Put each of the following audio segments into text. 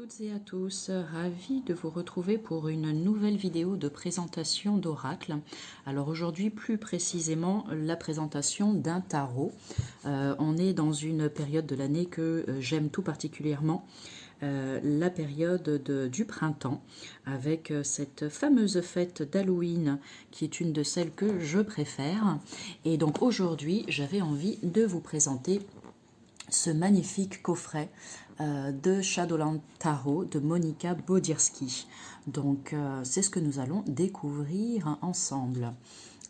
toutes et à tous, ravi de vous retrouver pour une nouvelle vidéo de présentation d'oracle. Alors aujourd'hui, plus précisément, la présentation d'un tarot. On est dans une période de l'année que j'aime tout particulièrement, la période du printemps, avec cette fameuse fête d'Halloween qui est une de celles que je préfère. Et donc aujourd'hui, j'avais envie de vous présenter ce magnifique coffret de Shadowland Tarot de Monika Bodirski. Donc c'est ce que nous allons découvrir ensemble.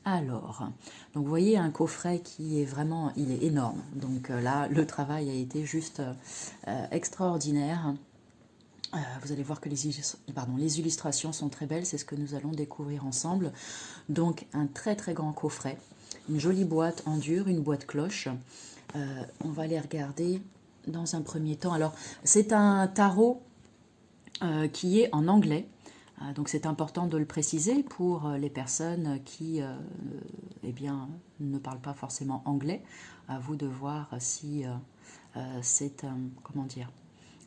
Alors, donc vous voyez un coffret qui est vraiment, il est énorme. Donc là, le travail a été juste extraordinaire. Vous allez voir que les illustrations sont très belles, c'est ce que nous allons découvrir ensemble. Donc un très très grand coffret, une jolie boîte en dur, une boîte cloche. On va les regarder dans un premier temps. Alors c'est un tarot qui est en anglais. Donc c'est important de le préciser pour les personnes qui eh bien, ne parlent pas forcément anglais. À vous de voir si c'est comment dire,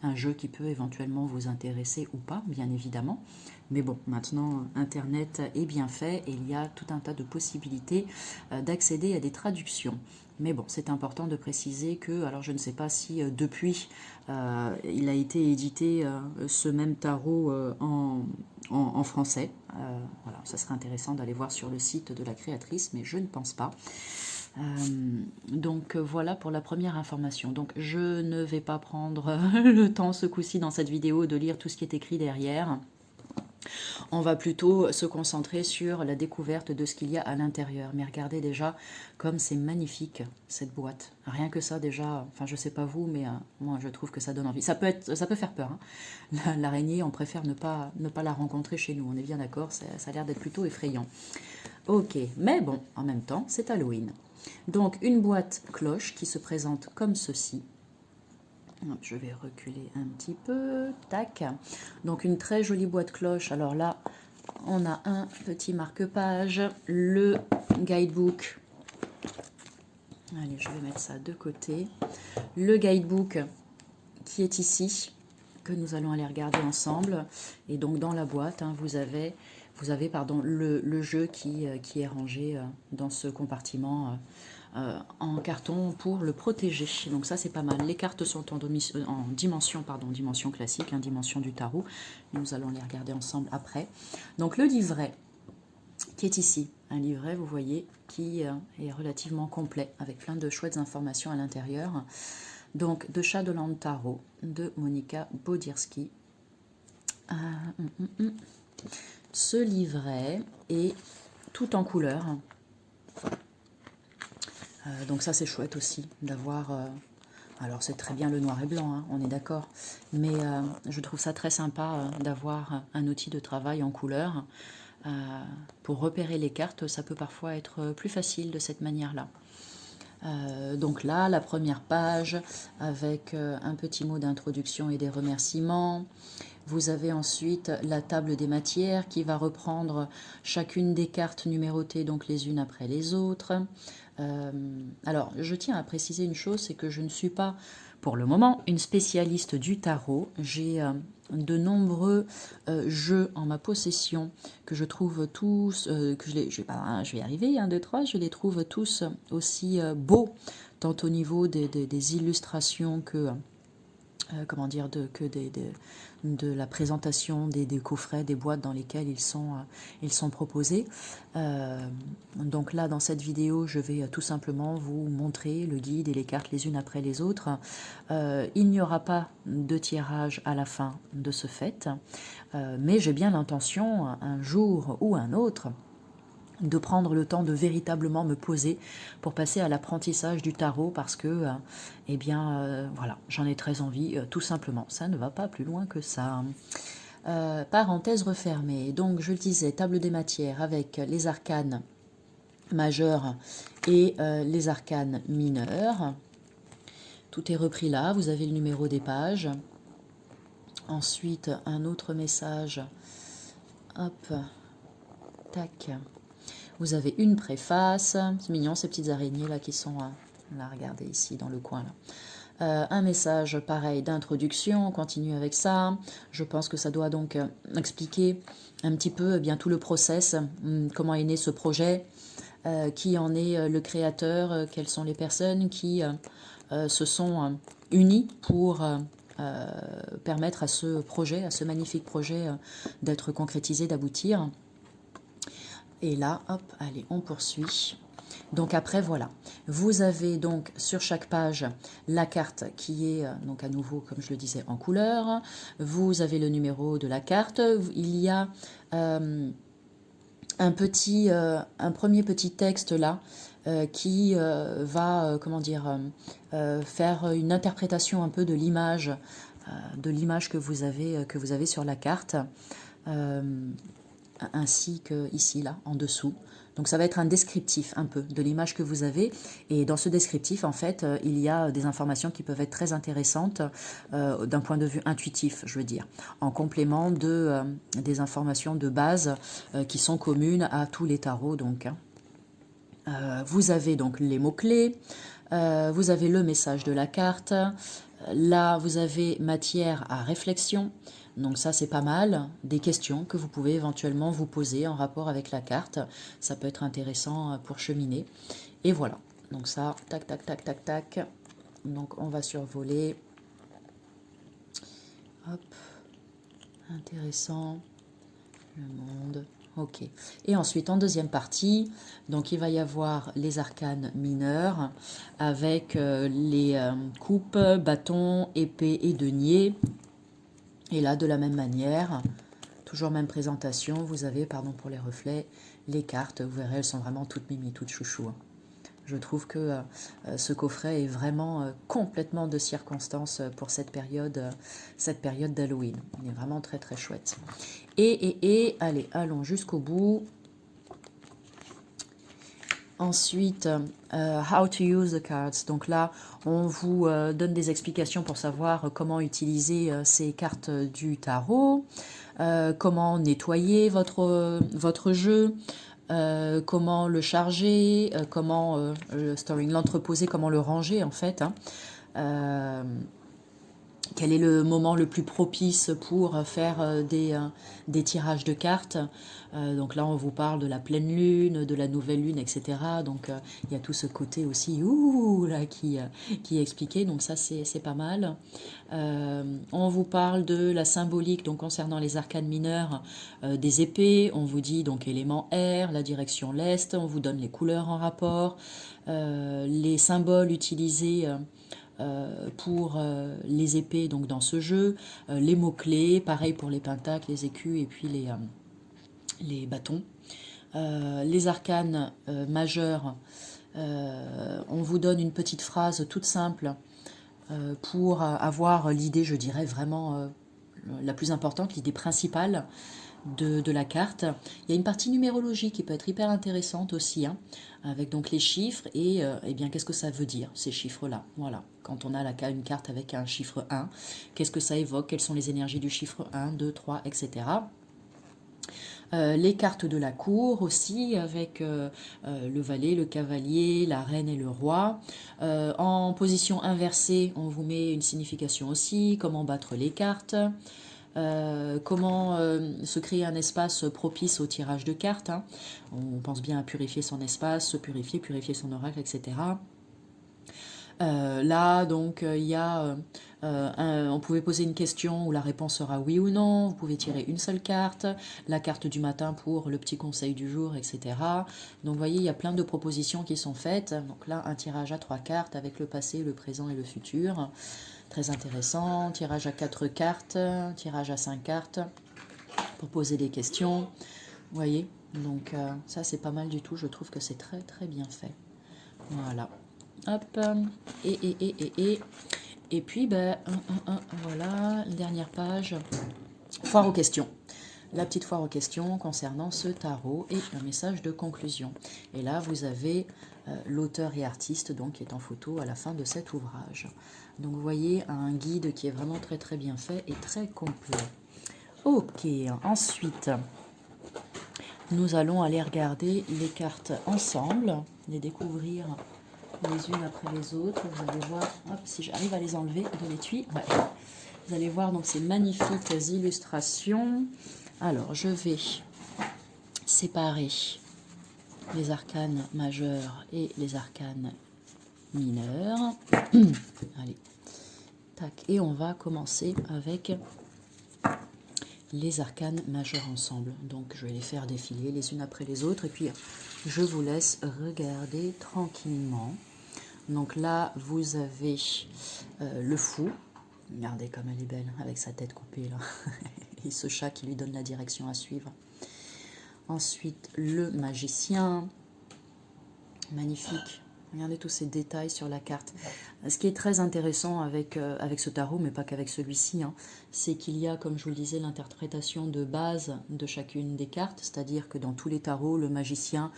un jeu qui peut éventuellement vous intéresser ou pas, bien évidemment. Mais bon, maintenant, Internet est bien fait et il y a tout un tas de possibilités d'accéder à des traductions. Mais bon, c'est important de préciser que, alors je ne sais pas si depuis, il a été édité ce même tarot en français. Voilà, ça serait intéressant d'aller voir sur le site de la créatrice, mais je ne pense pas. Donc voilà pour la première information. Donc je ne vais pas prendre le temps ce coup-ci dans cette vidéo de lire tout ce qui est écrit derrière. On va plutôt se concentrer sur la découverte de ce qu'il y a à l'intérieur. Mais regardez déjà comme c'est magnifique cette boîte. Rien que ça déjà, enfin je sais pas vous, mais moi je trouve que ça donne envie. Ça peut faire peur. Hein. L'araignée, on préfère ne pas la rencontrer chez nous. On est bien d'accord, ça a l'air d'être plutôt effrayant. Ok, mais bon, en même temps, c'est Halloween. Donc une boîte cloche qui se présente comme ceci. Je vais reculer un petit peu. Tac. Donc une très jolie boîte cloche. Alors là, on a un petit marque-page, le guidebook. Allez, je vais mettre ça de côté. Le guidebook qui est ici, que nous allons aller regarder ensemble. Et donc dans la boîte, hein, vous avez le jeu qui est rangé dans ce compartiment en carton pour le protéger. Donc ça c'est pas mal. Les cartes sont en dimension classique, hein, dimension du tarot. Nous allons les regarder ensemble après. Donc le livret qui est ici, un livret vous voyez qui est relativement complet avec plein de chouettes informations à l'intérieur. Donc de Shadowland Tarot de Monika Bodirski. Ce livret est tout en couleur. Donc ça c'est chouette aussi d'avoir... alors c'est très bien le noir et blanc, hein, on est d'accord. Mais je trouve ça très sympa d'avoir un outil de travail en couleur. Pour repérer les cartes, ça peut parfois être plus facile de cette manière-là. Donc là, la première page avec un petit mot d'introduction et des remerciements. Vous avez ensuite la table des matières qui va reprendre chacune des cartes numérotées, donc les unes après les autres. Alors, je tiens à préciser une chose, c'est que je ne suis pas, pour le moment, une spécialiste du tarot. J'ai de nombreux jeux en ma possession que je trouve tous, je vais y arriver, 1, 2, 3, je les trouve tous aussi beaux, tant au niveau des illustrations que... comment dire, de la présentation des coffrets, des boîtes dans lesquelles ils sont proposés. Donc là, dans cette vidéo, je vais tout simplement vous montrer le guide et les cartes les unes après les autres. Il n'y aura pas de tirage à la fin de ce fait, mais j'ai bien l'intention, un jour ou un autre, de prendre le temps de véritablement me poser pour passer à l'apprentissage du tarot parce que, eh bien, voilà, j'en ai très envie, tout simplement. Ça ne va pas plus loin que ça. Parenthèse refermée. Donc, je le disais, table des matières avec les arcanes majeurs et les arcanes mineurs. Tout est repris là. Vous avez le numéro des pages. Ensuite, un autre message. Hop, tac. Vous avez une préface, c'est mignon ces petites araignées là qui sont là, regardez ici dans le coin Un message pareil d'introduction, on continue avec ça. Je pense que ça doit donc expliquer un petit peu bien tout le process, comment est né ce projet, qui en est le créateur, quelles sont les personnes qui se sont unies pour permettre à ce projet, à ce magnifique projet d'être concrétisé, d'aboutir. Et là, hop, allez, on poursuit. Donc après, voilà, vous avez donc sur chaque page la carte qui est donc à nouveau, comme je le disais, en couleur. Vous avez le numéro de la carte. Il y a un premier petit texte là qui va, comment dire, faire une interprétation un peu de l'image que vous avez sur la carte. Ainsi que ici, là, en dessous. Donc ça va être un descriptif un peu de l'image que vous avez. Et dans ce descriptif, en fait, il y a des informations qui peuvent être très intéressantes d'un point de vue intuitif, je veux dire, en complément des informations de base qui sont communes à tous les tarots. Donc, vous avez donc les mots-clés, vous avez le message de la carte. Là, vous avez matière à réflexion. Donc ça, c'est pas mal. Des questions que vous pouvez éventuellement vous poser en rapport avec la carte. Ça peut être intéressant pour cheminer. Et voilà. Donc ça, tac, tac, tac, tac, tac. Donc on va survoler. Hop. Intéressant. Le monde. Ok. Et ensuite, en deuxième partie, donc il va y avoir les arcanes mineurs avec les coupes, bâtons, épées et deniers. Et là, de la même manière, toujours même présentation, vous avez, pardon pour les reflets, les cartes. Vous verrez, elles sont vraiment toutes mimi, toutes chouchou. Hein. Je trouve que ce coffret est vraiment complètement de circonstance pour cette période d'Halloween. Il est vraiment très très chouette. Et allez, allons jusqu'au bout. Ensuite, how to use the cards. Donc là, on vous donne des explications pour savoir comment utiliser ces cartes du tarot, comment nettoyer votre jeu, comment le charger, comment le storing, l'entreposer, comment le ranger en fait. Hein. Quel est le moment le plus propice pour faire des tirages de cartes. Donc là, on vous parle de la pleine lune, de la nouvelle lune, etc. Donc il y a tout ce côté aussi là, qui est expliqué. Donc ça, c'est pas mal. On vous parle de la symbolique donc concernant les arcanes mineurs des épées. On vous dit donc élément air, la direction l'est. On vous donne les couleurs en rapport, les symboles utilisés pour les épées donc dans ce jeu, les mots-clés, pareil pour les pentacles, les écus et puis les bâtons. Les arcanes majeurs, on vous donne une petite phrase toute simple pour avoir l'idée, je dirais vraiment la plus importante, l'idée principale de la carte. Il y a une partie numérologie qui peut être hyper intéressante aussi, hein, avec donc les chiffres et bien qu'est-ce que ça veut dire ces chiffres-là. Voilà, quand on a une carte avec un chiffre 1, qu'est-ce que ça évoque, quelles sont les énergies du chiffre 1, 2, 3, etc. Les cartes de la cour aussi, avec le valet, le cavalier, la reine et le roi. En position inversée, on vous met une signification aussi, comment battre les cartes. Comment se créer un espace propice au tirage de cartes. Hein. On pense bien à purifier son espace, se purifier son oracle, etc. Là, donc, il y a... on pouvait poser une question où la réponse sera oui ou non. Vous pouvez tirer une seule carte, la carte du matin pour le petit conseil du jour, etc. Donc, vous voyez, il y a plein de propositions qui sont faites. Donc là, un tirage à 3 cartes avec le passé, le présent et le futur. Très intéressant. Tirage à 4 cartes, tirage à 5 cartes pour poser des questions. Vous voyez, donc ça, c'est pas mal du tout. Je trouve que c'est très, très bien fait. Voilà. Hop. Et puis, ben, voilà, une dernière page. Foire aux questions. La petite foire aux questions concernant ce tarot et un message de conclusion. Et là, vous avez l'auteur et artiste donc, qui est en photo à la fin de cet ouvrage. Donc, vous voyez un guide qui est vraiment très très bien fait et très complet. Ok, ensuite, nous allons aller regarder les cartes ensemble, les découvrir les unes après les autres. Vous allez voir, hop, si j'arrive à les enlever de l'étui. Ouais. Vous allez voir donc ces magnifiques illustrations. Alors, je vais séparer les arcanes majeurs et les arcanes mineurs. Allez, tac. Et on va commencer avec les arcanes majeurs ensemble. Donc, je vais les faire défiler les unes après les autres. Et puis, je vous laisse regarder tranquillement. Donc là, vous avez le fou. Regardez comme elle est belle, avec sa tête coupée là. Et ce chat qui lui donne la direction à suivre. Ensuite, le magicien. Magnifique. Regardez tous ces détails sur la carte. Ce qui est très intéressant avec ce tarot, mais pas qu'avec celui-ci, hein, c'est qu'il y a, comme je vous le disais, l'interprétation de base de chacune des cartes. C'est-à-dire que dans tous les tarots, le magicien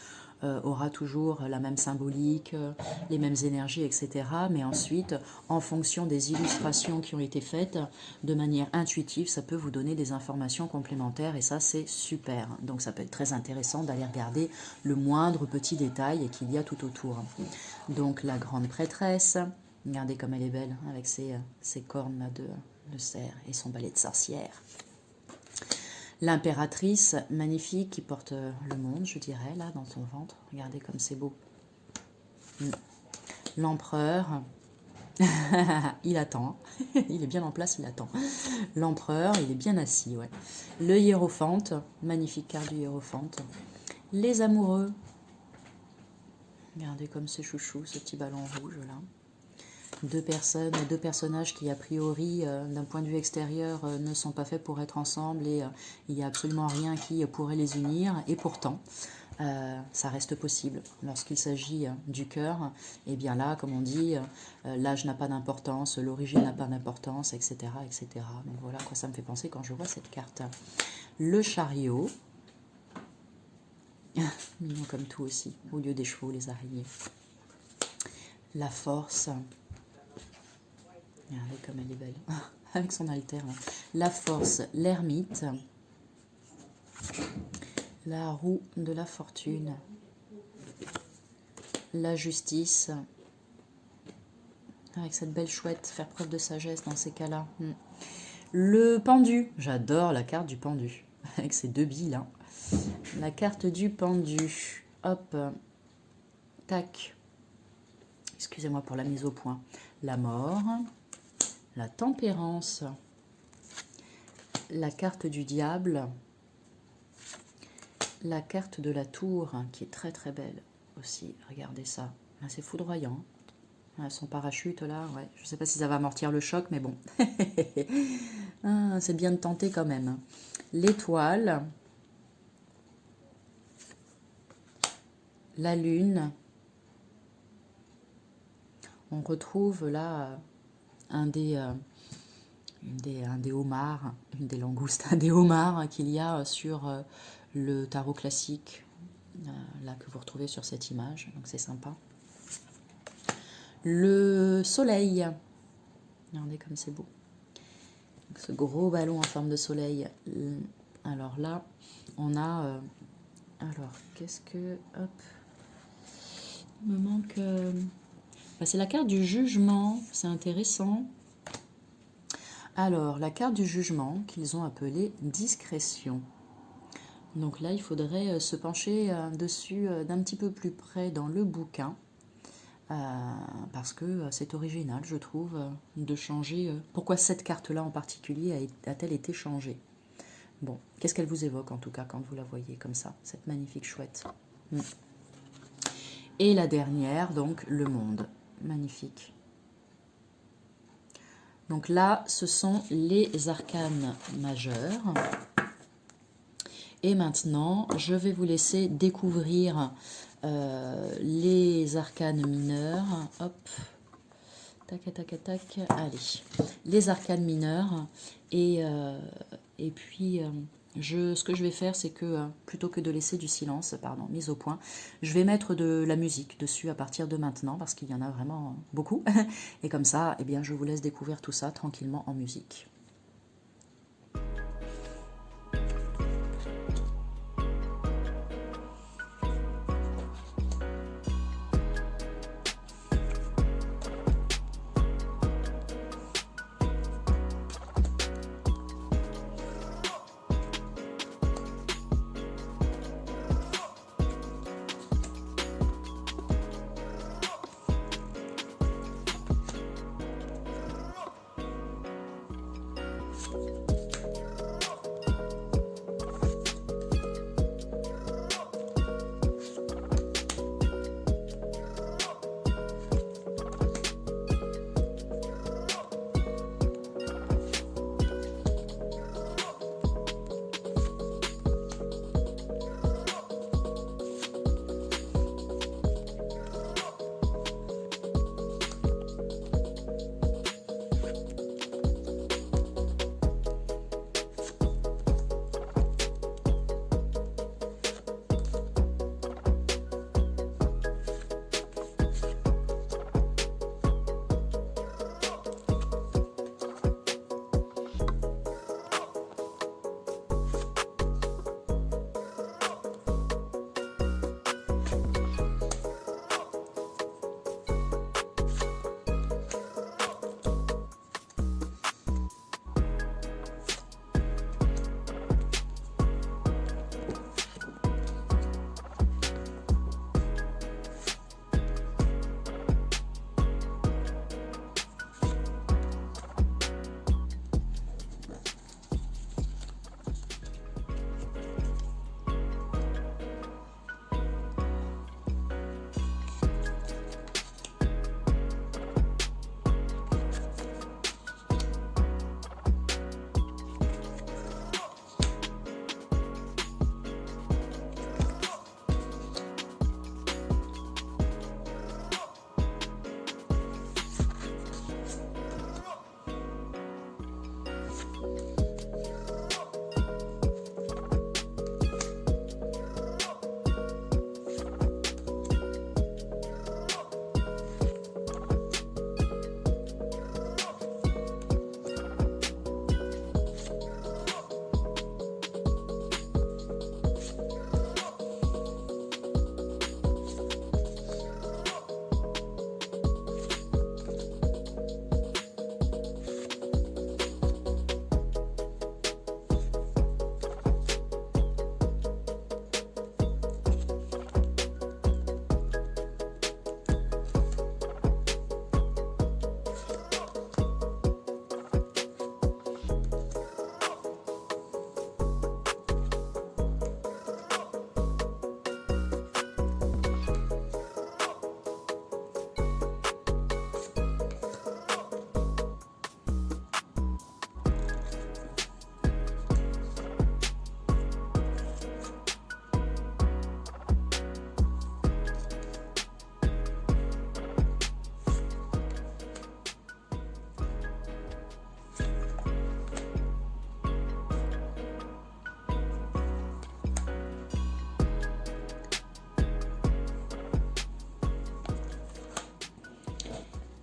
aura toujours la même symbolique, les mêmes énergies, etc. Mais ensuite, en fonction des illustrations qui ont été faites, de manière intuitive, ça peut vous donner des informations complémentaires et ça, c'est super. Donc, ça peut être très intéressant d'aller regarder le moindre petit détail qu'il y a tout autour. Donc, la grande prêtresse, regardez comme elle est belle, avec ses cornes là de cerf et son balai de sorcière. L'impératrice, magnifique, qui porte le monde, je dirais, là, dans son ventre. Regardez comme c'est beau. L'empereur, il attend. Il est bien en place, il attend. L'empereur, il est bien assis, ouais. Le hiérophante, magnifique carte du hiérophante. Les amoureux. Regardez comme c'est chouchou, ce petit ballon rouge, là. Deux personnages qui, a priori, d'un point de vue extérieur, ne sont pas faits pour être ensemble et il n'y a absolument rien qui pourrait les unir. Et pourtant, ça reste possible. Lorsqu'il s'agit du cœur, et bien là, comme on dit, l'âge n'a pas d'importance, l'origine n'a pas d'importance, etc., etc. Donc voilà à quoi ça me fait penser quand je vois cette carte. Le chariot. Mignon comme tout aussi, au lieu des chevaux, les araignées. La force. Regardez comme elle est belle, avec son altère. La force, l'ermite. La roue de la fortune. La justice. Avec cette belle chouette, faire preuve de sagesse dans ces cas-là. Le pendu. J'adore la carte du pendu, avec ces deux billes là. La carte du pendu. Hop. Tac. Excusez-moi pour la mise au point. La mort. La tempérance, la carte du diable, la carte de la tour, hein, qui est très très belle aussi, regardez ça, ah, c'est foudroyant, ah, son parachute là, ouais. Je ne sais pas si ça va amortir le choc, mais bon, ah, c'est bien de tenter quand même. L'étoile, la lune, on retrouve là un des homards, une des langoustes, un des homards qu'il y a sur le tarot classique, là que vous retrouvez sur cette image, donc c'est sympa. Le soleil, regardez comme c'est beau, donc ce gros ballon en forme de soleil. Alors là, on a, alors qu'est-ce que, hop, il me manque, c'est la carte du jugement, c'est intéressant. Alors, la carte du jugement qu'ils ont appelée discrétion. Donc là, il faudrait se pencher dessus d'un petit peu plus près dans le bouquin. Parce que c'est original, je trouve, de changer. Pourquoi cette carte-là en particulier a-t-elle été changée? Bon, qu'est-ce qu'elle vous évoque en tout cas quand vous la voyez comme ça, cette magnifique chouette. Et la dernière, donc, le monde. Magnifique. Donc là, ce sont les arcanes majeurs. Et maintenant, je vais vous laisser découvrir les arcanes mineurs. Hop, tac, tac, tac. Allez, les arcanes mineurs. Et puis, ce que je vais faire, c'est que plutôt que de laisser du silence, pardon, mise au point, je vais mettre de la musique dessus à partir de maintenant, parce qu'il y en a vraiment beaucoup. Et comme ça, eh bien, je vous laisse découvrir tout ça tranquillement en musique.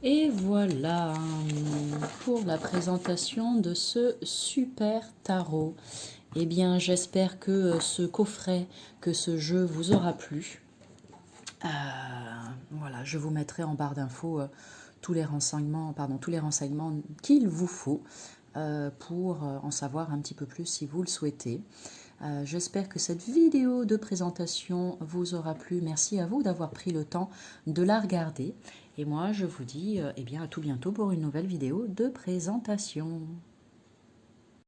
Et voilà pour la présentation de ce super tarot. Eh bien, j'espère que ce coffret, que ce jeu vous aura plu. Voilà, je vous mettrai en barre d'infos tous les renseignements qu'il vous faut pour en savoir un petit peu plus si vous le souhaitez. J'espère que cette vidéo de présentation vous aura plu. Merci à vous d'avoir pris le temps de la regarder. Et moi, je vous dis eh bien, à tout bientôt pour une nouvelle vidéo de présentation.